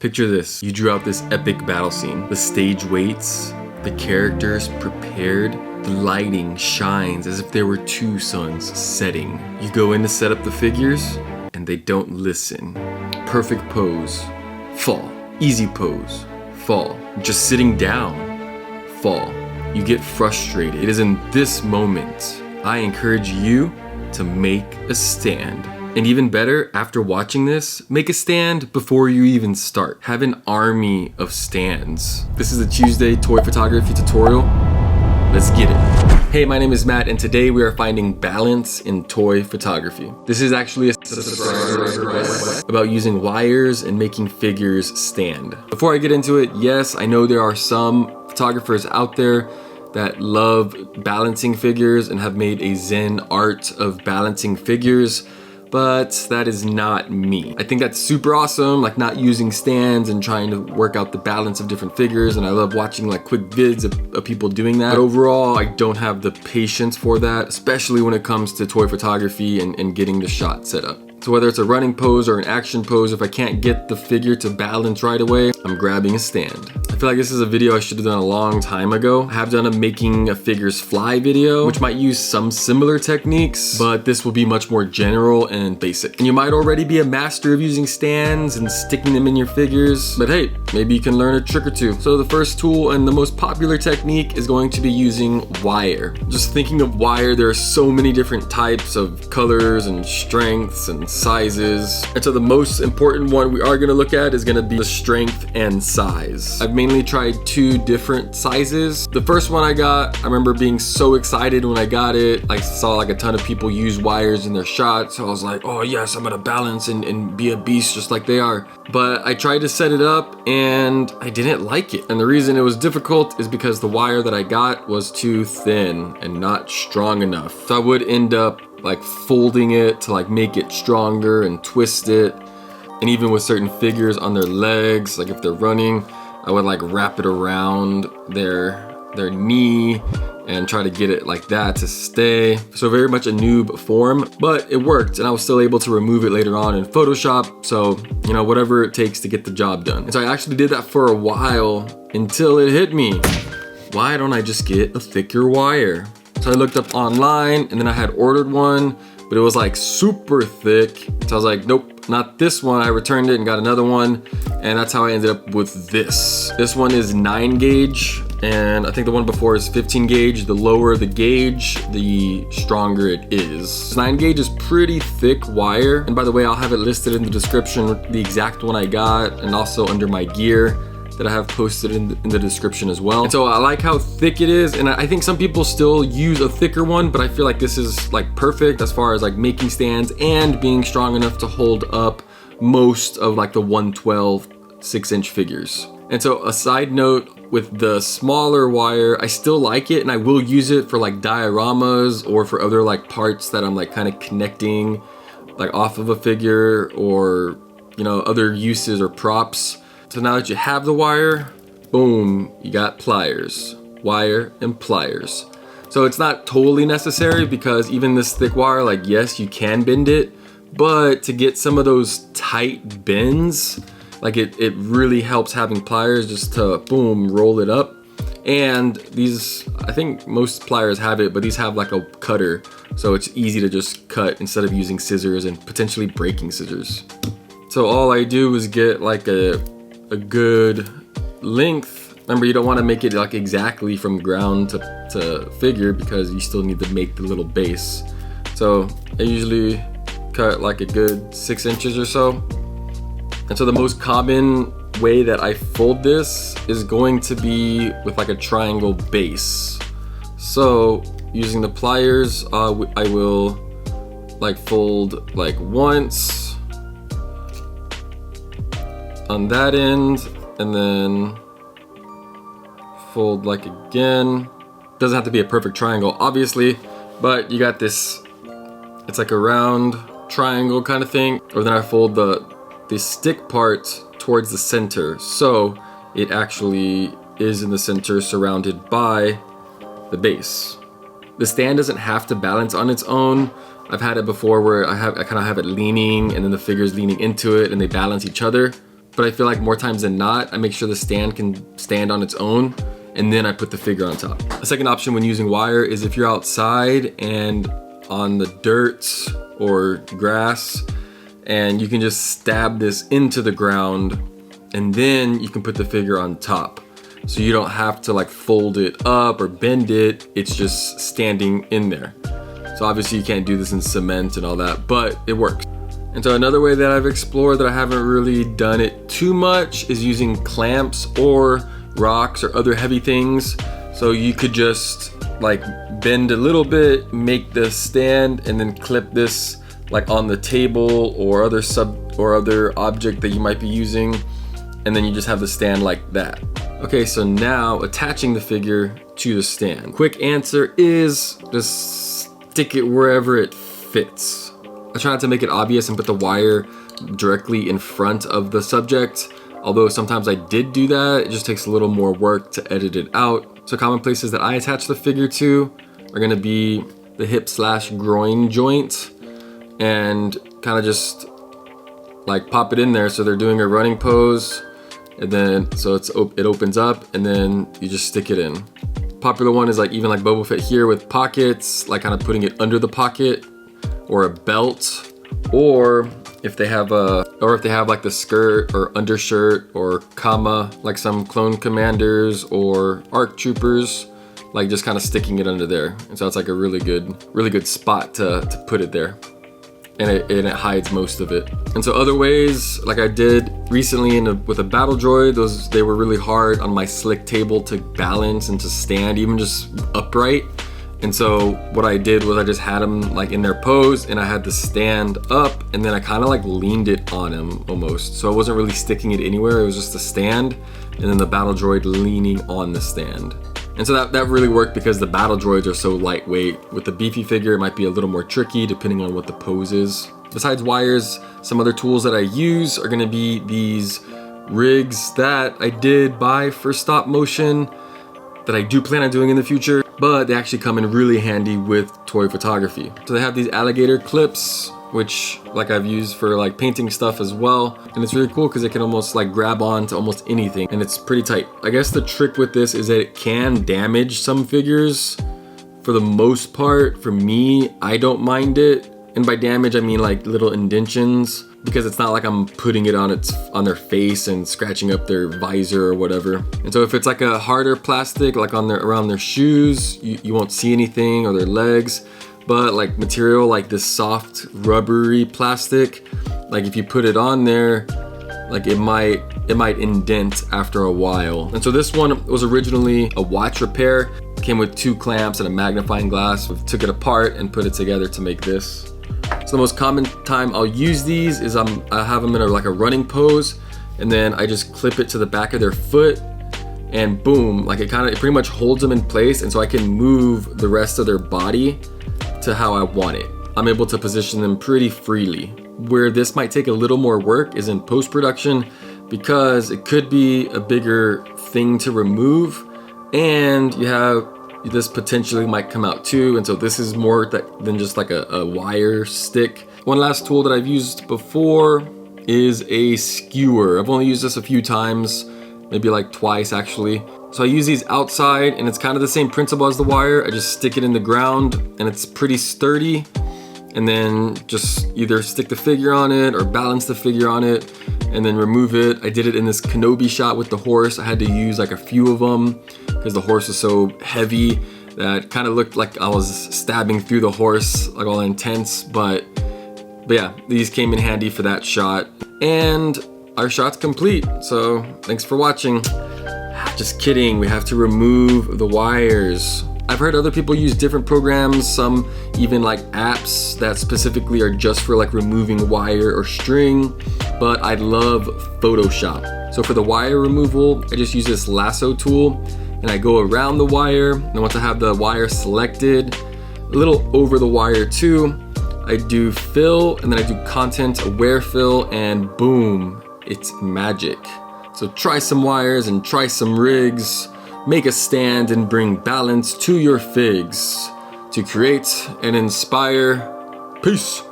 Picture this, you drew out this epic battle scene. The stage waits, the characters prepared, the lighting shines as if there were two suns setting. You go in to set up the figures, and they don't listen. Perfect pose, fall. Easy pose, fall. Just sitting down, fall. You get frustrated. It is in this moment I encourage you to make a stand. And even better, after watching this, make a stand before you even start. Have an army of stands. This is a Tuesday toy photography tutorial. Let's get it. Hey, my name is Matt, and today we are finding balance in toy photography. This is actually a subscriber request about using wires and making figures stand. Before I get into it, yes, I know there are some photographers out there that love balancing figures and have made a Zen art of balancing figures, but that is not me. I think that's super awesome, like not using stands and trying to work out the balance of different figures, and I love watching like quick vids of people doing that. But overall, I don't have the patience for that, especially when it comes to toy photography and getting the shot set up. So whether it's a running pose or an action pose, if I can't get the figure to balance right away, I'm grabbing a stand. I feel like this is a video I should have done a long time ago. I have done a making a figures fly video, which might use some similar techniques, but this will be much more general and basic. And you might already be a master of using stands and sticking them in your figures, but hey, maybe you can learn a trick or two. So the first tool and the most popular technique is going to be using wire. Just thinking of wire, there are so many different types of colors and strengths and sizes. And so the most important one we are going to look at is going to be the strength and size. I've mainly tried two different sizes. The first one I got, I remember being so excited when I got it. I saw like a ton of people use wires in their shots, so I was like, oh yes, I'm gonna balance and be a beast just like they are. But I tried to set it up and I didn't like it. And the reason it was difficult is because the wire that I got was too thin and not strong enough. So I would end up like folding it to like make it stronger and twist it. And even with certain figures on their legs, like if they're running, I would like wrap it around their knee and try to get it like that to stay. So very much a noob form, but it worked, and I was still able to remove it later on in Photoshop. So, you know, whatever it takes to get the job done. And so I actually did that for a while until it hit me. Why don't I just get a thicker wire? So I looked up online and then I had ordered one, but it was like super thick. So I was like, nope, not this one. I returned it and got another one. And that's how I ended up with this. This one is 9 gauge. And I think the one before is 15 gauge. The lower the gauge, the stronger it is. 9 gauge is pretty thick wire. And by the way, I'll have it listed in the description, the exact one I got, and also under my gear that I have posted in the description as well. And so I like how thick it is, and I think some people still use a thicker one, but I feel like this is like perfect as far as like making stands and being strong enough to hold up most of like the 112 6-inch figures. And so a side note, with the smaller wire, I still like it and I will use it for like dioramas or for other like parts that I'm like kind of connecting like off of a figure, or you know, other uses or props. So now that you have the wire, boom, you got pliers, wire and pliers. So it's not totally necessary, because even this thick wire, like yes, you can bend it, but to get some of those tight bends, like it really helps having pliers just to boom, roll it up. And these, I think most pliers have it, but these have like a cutter, so it's easy to just cut instead of using scissors and potentially breaking scissors. So all I do is get like a good length. Remember, you don't want to make it like exactly from ground to figure, because you still need to make the little base. So I usually cut like a good 6 inches or so. And so the most common way that I fold this is going to be with like a triangle base. So using the pliers, I will like fold like once on that end, and then fold like again. Doesn't have to be a perfect triangle, obviously, but you got this, it's like a round triangle kind of thing. Or then I fold the stick part towards the center, so it actually is in the center, surrounded by the base. The stand doesn't have to balance on its own. I've had it before where I kind of have it leaning and then the figure's leaning into it and they balance each other. but I feel like more times than not, I make sure the stand can stand on its own, and then I put the figure on top. A second option when using wire is if you're outside and on the dirt or grass, and you can just stab this into the ground, and then you can put the figure on top. So you don't have to like fold it up or bend it, it's just standing in there. So obviously you can't do this in cement and all that, but it works. And so another way that I've explored that I haven't really done it too much is using clamps or rocks or other heavy things. So you could just like bend a little bit, make the stand, and then clip this like on the table or other object that you might be using, and then you just have the stand like that. Okay, so now attaching the figure to the stand. Quick answer is just stick it wherever it fits. I try not to make it obvious and put the wire directly in front of the subject, although sometimes I did do that. It just takes a little more work to edit it out. So common places that I attach the figure to are gonna be the hip/groin joint, and kind of just like pop it in there so they're doing a running pose, and then so it opens up, and then you just stick it in. Popular one is like even like Boba Fett here with pockets, like kind of putting it under the pocket, or a belt, or if they have like the skirt or undershirt or kama, like some clone commanders or ARC troopers, like just kind of sticking it under there. And so it's like a really good spot to put it there. And it hides most of it. And so other ways, like I did recently with a battle droid, they were really hard on my slick table to balance and to stand, even just upright. And so what I did was I just had them like in their pose, and I had the stand up, and then I kind of like leaned it on him almost. So I wasn't really sticking it anywhere, it was just a stand, and then the battle droid leaning on the stand. And so that really worked because the battle droids are so lightweight. With the beefy figure, it might be a little more tricky depending on what the pose is. Besides wires, some other tools that I use are gonna be these rigs that I did buy for stop motion that I do plan on doing in the future, but they actually come in really handy with toy photography. So they have these alligator clips, which like I've used for like painting stuff as well. And it's really cool because it can almost like grab on to almost anything, and it's pretty tight. I guess the trick with this is that it can damage some figures. For the most part, for me, I don't mind it. And by damage, I mean like little indentions, because it's not like I'm putting it on their face and scratching up their visor or whatever. And so if it's like a harder plastic, like around their shoes, you won't see anything, or their legs. But like material like this soft rubbery plastic, like if you put it on there, like it might indent after a while. And so this one was originally a watch repair. It came with 2 clamps and a magnifying glass. We took it apart and put it together to make this. So the most common time I'll use these is I have them in like a running pose, and then I just clip it to the back of their foot, and boom, like it pretty much holds them in place, and so I can move the rest of their body to how I want it. I'm able to position them pretty freely. Where this might take a little more work is in post-production, because it could be a bigger thing to remove, and this potentially might come out too, and so this is more than just like a wire stick. One last tool that I've used before is a skewer. I've only used this a few times, maybe like twice actually. So I use these outside, and it's kind of the same principle as the wire. I just stick it in the ground, and it's pretty sturdy, and then just either stick the figure on it or balance the figure on it and then remove it. I did it in this Kenobi shot with the horse. I had to use like a few of them because the horse is so heavy that kind of looked like I was stabbing through the horse, like all intense, but yeah, these came in handy for that shot. And our shot's complete, so thanks for watching. Just kidding, we have to remove the wires. I've heard other people use different programs, some even like apps that specifically are just for like removing wire or string, but I love Photoshop. So for the wire removal, I just use this lasso tool, and I go around the wire, and once I have the wire selected, a little over the wire too, I do fill, and then I do content aware fill, and boom, it's magic. So try some wires and try some rigs, make a stand and bring balance to your figs to create and inspire. Peace.